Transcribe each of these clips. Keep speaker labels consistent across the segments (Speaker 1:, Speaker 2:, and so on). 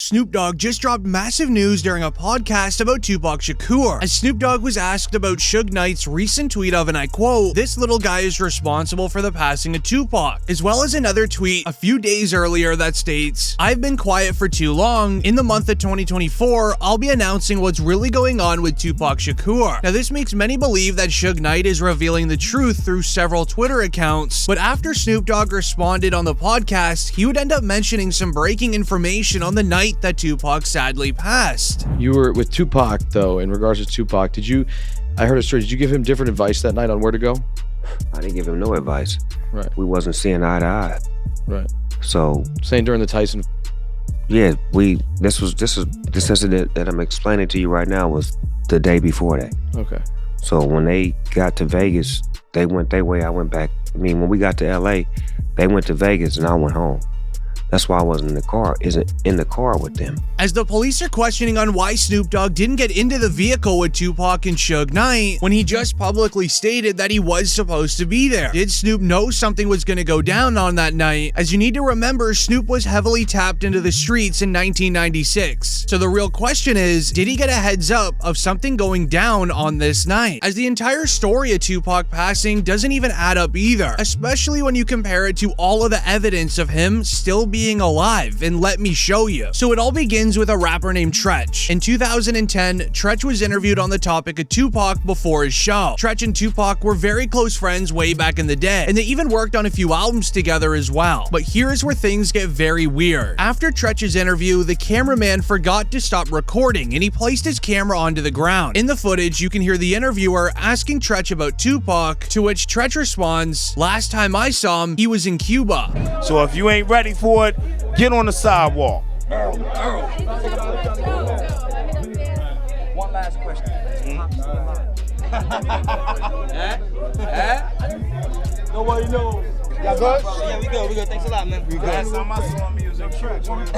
Speaker 1: Snoop Dogg just dropped massive news during a podcast about Tupac Shakur, as Snoop Dogg was asked about Suge Knight's recent tweet of, and I quote, "This little guy is responsible for the passing of Tupac," as well as another tweet a few days earlier that states, "I've been quiet for too long. In the month of 2024, I'll be announcing what's really going on with Tupac Shakur." Now, this makes many believe that Suge Knight is revealing the truth through several Twitter accounts, but after Snoop Dogg responded on the podcast, he would end up mentioning some breaking information on the night that Tupac sadly passed.
Speaker 2: You were with Tupac, though, in regards to Tupac. I heard a story, did you give him different advice that night on where to go?
Speaker 3: I didn't give him no advice.
Speaker 2: Right.
Speaker 3: We wasn't seeing eye to eye.
Speaker 2: Right.
Speaker 3: So.
Speaker 2: Saying during the Tyson.
Speaker 3: Yeah, this incident that I'm explaining to you right now was the day before that.
Speaker 2: Okay.
Speaker 3: So when they got to Vegas, they went their way, I went back. I mean, when we got to LA, they went to Vegas and I went home. That's why I wasn't in the car with them.
Speaker 1: As the police are questioning on why Snoop Dogg didn't get into the vehicle with Tupac and Suge Knight when he just publicly stated that he was supposed to be there. Did Snoop know something was going to go down on that night? As you need to remember, Snoop was heavily tapped into the streets in 1996. So the real question is, did he get a heads up of something going down on this night? As the entire story of Tupac passing doesn't even add up either, especially when you compare it to all of the evidence of him still being alive, and let me show you. So it all begins with a rapper named Treach. In 2010, Treach was interviewed on the topic of Tupac before his show. Treach and Tupac were very close friends way back in the day, and they even worked on a few albums together as well. But here's where things get very weird. After Treach's interview, the cameraman forgot to stop recording, and he placed his camera onto the ground. In the footage, you can hear the interviewer asking Treach about Tupac, to which Treach responds, "Last time I saw him, he was in Cuba."
Speaker 4: So if you ain't ready for it, get on the sidewalk.
Speaker 5: One last question. Nobody knows. Y'all good? Yeah, we good. Thanks a lot, man. We good.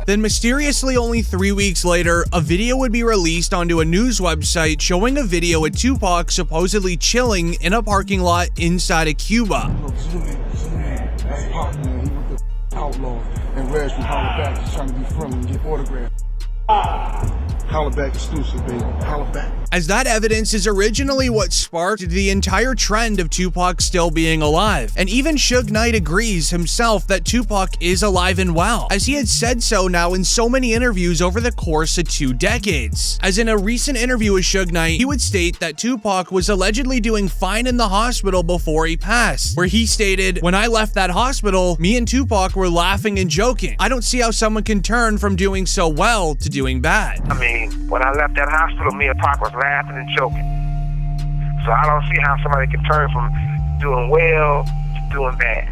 Speaker 1: Then mysteriously, only 3 weeks later, a video would be released onto a news website showing a video of Tupac supposedly chilling in a parking lot inside of Cuba.
Speaker 6: Outlaw and Reg from Holla Back is trying to be friendly and get autographs. Holla Back exclusive, baby. Holla Back.
Speaker 1: As that evidence is originally what sparked the entire trend of Tupac still being alive. And even Suge Knight agrees himself that Tupac is alive and well, as he had said so now in so many interviews over the course of 2 decades. As in a recent interview with Suge Knight, he would state that Tupac was allegedly doing fine in the hospital before he passed, where he stated, "When I left that hospital, me and Tupac were laughing and joking. I don't see how someone can turn from doing so well to doing bad."
Speaker 7: I mean, when I left that hospital, me and Pac was laughing and joking. So I don't see how somebody can turn from doing well to doing bad.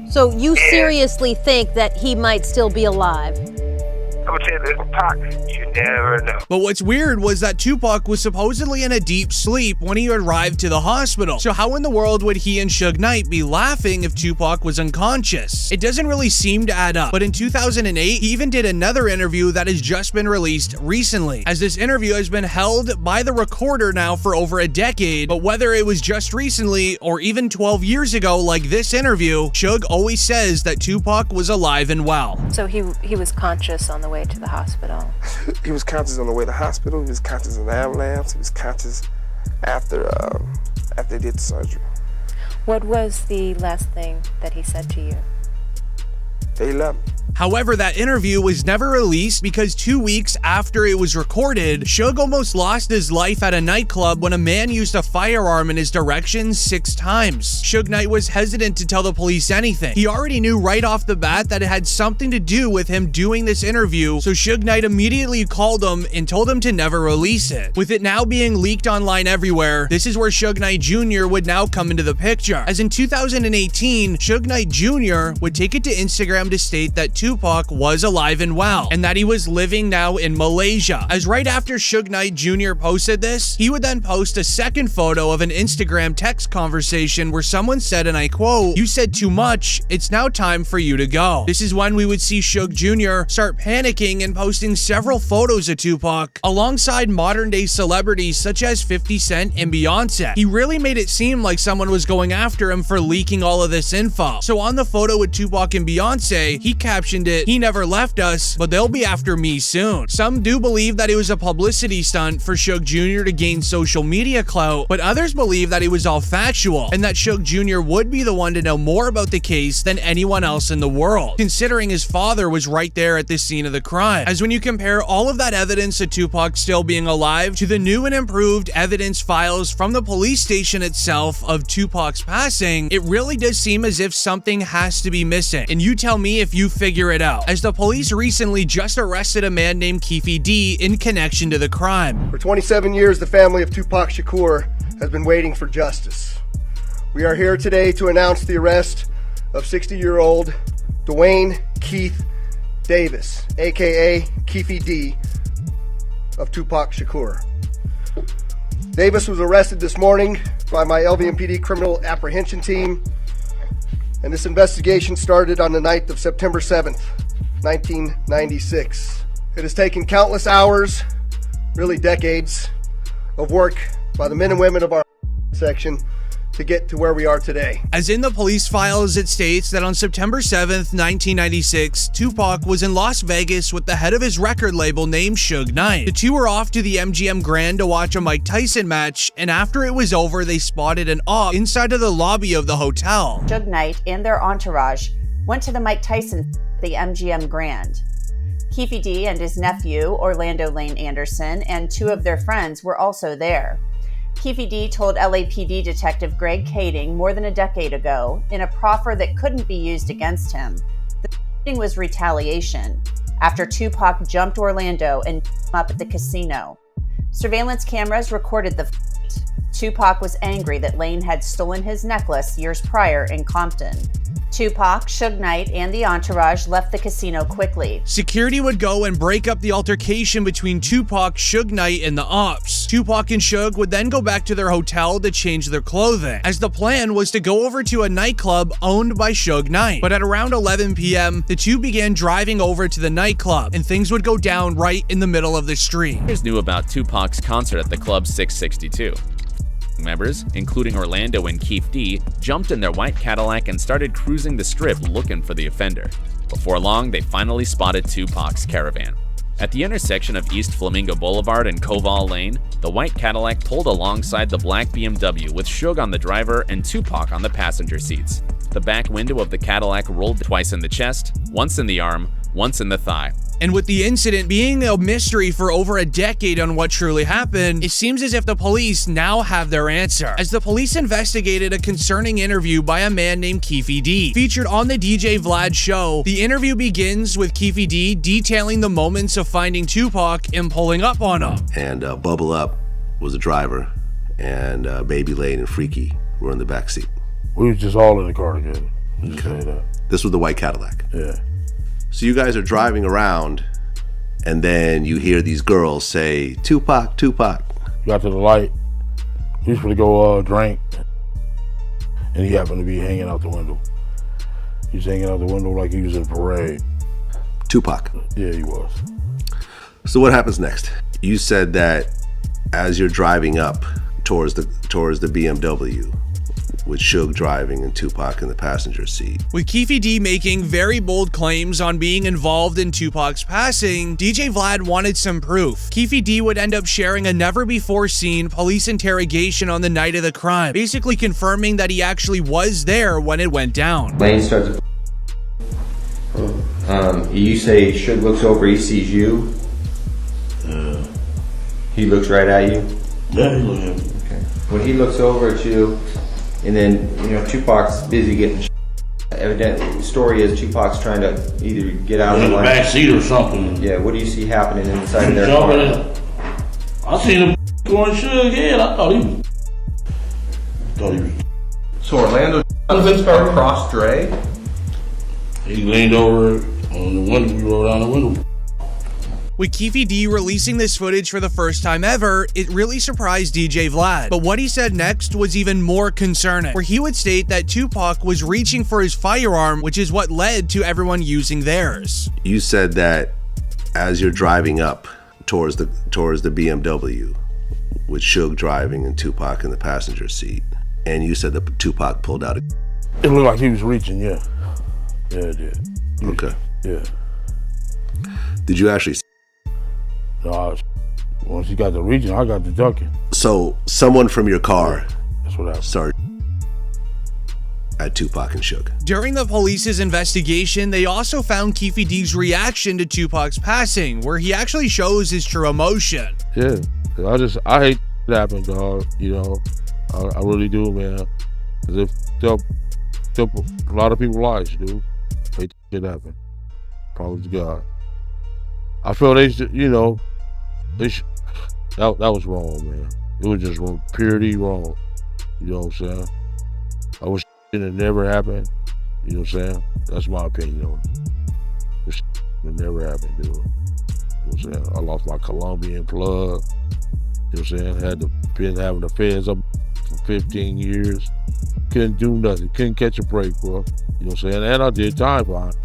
Speaker 8: So you seriously think that he might still be alive?
Speaker 7: I would say this, Pac, you never know.
Speaker 1: But what's weird was that Tupac was supposedly in a deep sleep when he arrived to the hospital. So how in the world would he and Suge Knight be laughing if Tupac was unconscious? It doesn't really seem to add up. But in 2008, he even did another interview that has just been released recently, as this interview has been held by the recorder now for over a decade. But whether it was just recently or even 12 years ago like this interview, Suge always says that Tupac was alive and well.
Speaker 8: So he was conscious on the way to the hospital.
Speaker 6: He was conscious on the way to the hospital. He was conscious in the ambulance. He was conscious after they did the surgery.
Speaker 8: What was the last thing that he said to you?
Speaker 6: They love me.
Speaker 1: However, that interview was never released because 2 weeks after it was recorded, Suge almost lost his life at a nightclub when a man used a firearm in his direction 6 times. Suge Knight was hesitant to tell the police anything. He already knew right off the bat that it had something to do with him doing this interview, so Suge Knight immediately called him and told him to never release it. With it now being leaked online everywhere, this is where Suge Knight Jr. would now come into the picture. As in 2018, Suge Knight Jr. would take it to Instagram to state that Tupac was alive and well, and that he was living now in Malaysia. As right after Suge Knight Jr. posted this, he would then post a second photo of an Instagram text conversation where someone said, and I quote, "You said too much, it's now time for you to go." This is when we would see Suge Jr. start panicking and posting several photos of Tupac alongside modern day celebrities such as 50 Cent and Beyonce. He really made it seem like someone was going after him for leaking all of this info. So on the photo with Tupac and Beyonce, say, he captioned it, "He never left us, but they'll be after me soon." Some do believe that it was a publicity stunt for Suge Jr. to gain social media clout, but others believe that it was all factual and that Suge Jr. would be the one to know more about the case than anyone else in the world, considering his father was right there at the scene of the crime. As when you compare all of that evidence of Tupac still being alive to the new and improved evidence files from the police station itself of Tupac's passing, it really does seem as if something has to be missing. And you tell me if you figure it out, as the police recently just arrested a man named Keefe D in connection to the crime.
Speaker 9: For 27 years, the family of Tupac Shakur has been waiting for justice. We are here today to announce the arrest of 60-year-old Dwayne Keith Davis, aka Keefe D, of Tupac Shakur. Davis was arrested this morning by my LVMPD criminal apprehension team, and this investigation started on the night of September 7th, 1996. It has taken countless hours, really decades, of work by the men and women of our section to get to where we are today.
Speaker 1: As in the police files, it states that on September 7th, 1996, Tupac was in Las Vegas with the head of his record label named Suge Knight. The two were off to the MGM Grand to watch a Mike Tyson match, and after it was over, they spotted an op inside of the lobby of the hotel.
Speaker 10: Suge Knight and their entourage went to the Mike Tyson at the MGM Grand. Keefe D and his nephew, Orlando Lane Anderson, and two of their friends were also there. Keefe D told LAPD Detective Greg Kading more than a decade ago, in a proffer that couldn't be used against him, the shooting was retaliation after Tupac jumped Orlando and beat him up at the casino. Surveillance cameras recorded the fight. Tupac was angry that Lane had stolen his necklace years prior in Compton. Tupac, Suge Knight, and the entourage left the casino quickly.
Speaker 1: Security would go and break up the altercation between Tupac, Suge Knight, and the ops. Tupac and Suge would then go back to their hotel to change their clothing, as the plan was to go over to a nightclub owned by Suge Knight. But at around 11 p.m., the two began driving over to the nightclub, and things would go down right in the middle of the street.
Speaker 11: Knew about Tupac's concert at the Club 662. Members, including Orlando and Keefe D, jumped in their white Cadillac and started cruising the strip looking for the offender. Before long, they finally spotted Tupac's caravan. At the intersection of East Flamingo Boulevard and Koval Lane, the white Cadillac pulled alongside the black BMW with Suge on the driver and Tupac on the passenger seats. The back window of the Cadillac rolled twice in the chest, once in the arm, once in the thigh.
Speaker 1: And with the incident being a mystery for over a decade on what truly happened, it seems as if the police now have their answer, as the police investigated a concerning interview by a man named Keefe D. Featured on the DJ Vlad show, the interview begins with Keefe D detailing the moments of finding Tupac and pulling up on him.
Speaker 12: And Bubble Up was the driver, and Baby Lane and Freaky were in the back seat.
Speaker 13: We was just all in the car together. Just say that.
Speaker 12: This was the white Cadillac.
Speaker 13: Yeah.
Speaker 12: So you guys are driving around, and then you hear these girls say, "Tupac, Tupac."
Speaker 13: Got to the light. He was going to go drink, and he happened to be hanging out the window. He's hanging out the window like he was in a parade.
Speaker 12: Tupac.
Speaker 13: Yeah, he was.
Speaker 12: So what happens next? You said that as you're driving up towards the BMW, with Suge driving and Tupac in the passenger seat.
Speaker 1: With Keefe D making very bold claims on being involved in Tupac's passing, DJ Vlad wanted some proof. Keefe D would end up sharing a never-before-seen police interrogation on the night of the crime, basically confirming that he actually was there when it went down.
Speaker 14: Lane starts. You say Suge looks over, he sees you. He looks right at you.
Speaker 13: Yeah, he looks at me.
Speaker 14: Okay. When he looks over at you, and then, Tupac's busy getting evidently, the story is Tupac's trying to either get out
Speaker 13: in
Speaker 14: of
Speaker 13: the back seat or something.
Speaker 14: Yeah, what do you see happening inside of their car?
Speaker 13: I seen him going Suge head. I thought he was.
Speaker 14: So Orlando across Dre?
Speaker 13: He leaned over on the window, we rolled down the window.
Speaker 1: With Keefe D releasing this footage for the first time ever, it really surprised DJ Vlad. But what he said next was even more concerning, where he would state that Tupac was reaching for his firearm, which is what led to everyone using theirs.
Speaker 12: You said that as you're driving up towards the BMW, with Suge driving and Tupac in the passenger seat, and you said that Tupac pulled out a...
Speaker 13: It looked like he was reaching, yeah. Yeah, it did.
Speaker 12: Okay.
Speaker 13: Yeah.
Speaker 12: Did you actually?
Speaker 13: No, once he got the region, I got the junkie.
Speaker 12: So someone from your car
Speaker 13: That's what happened.
Speaker 12: started at Tupac and Suge.
Speaker 1: During the police's investigation, they also found Keefe D's reaction to Tupac's passing, where he actually shows his true emotion.
Speaker 13: Yeah, I hate that happened, dog. You know, I really do, man. Cause it took a lot of people's lives, dude. Hate that happen. Promise to God. I feel they should, you know, that was wrong, man. It was just wrong, purely wrong. You know what I'm saying? I wish it had never happened. You know what I'm saying? That's my opinion on it. This it never happened, dude. You know what I'm saying? I lost my Colombian plug. You know what I'm saying? Had been having the feds up for 15 years. Couldn't do nothing. Couldn't catch a break, bro. You know what I'm saying? And I did time for it.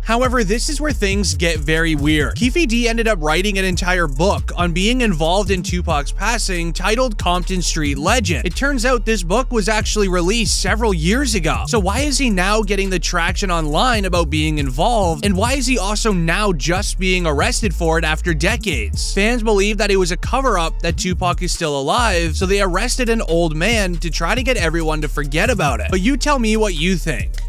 Speaker 1: However, this is where things get very weird. Keefe D ended up writing an entire book on being involved in Tupac's passing titled Compton Street Legend. It turns out this book was actually released several years ago. So why is he now getting the traction online about being involved? And why is he also now just being arrested for it after decades? Fans believe that it was a cover-up that Tupac is still alive, so they arrested an old man to try to get everyone to forget about it. But you tell me what you think.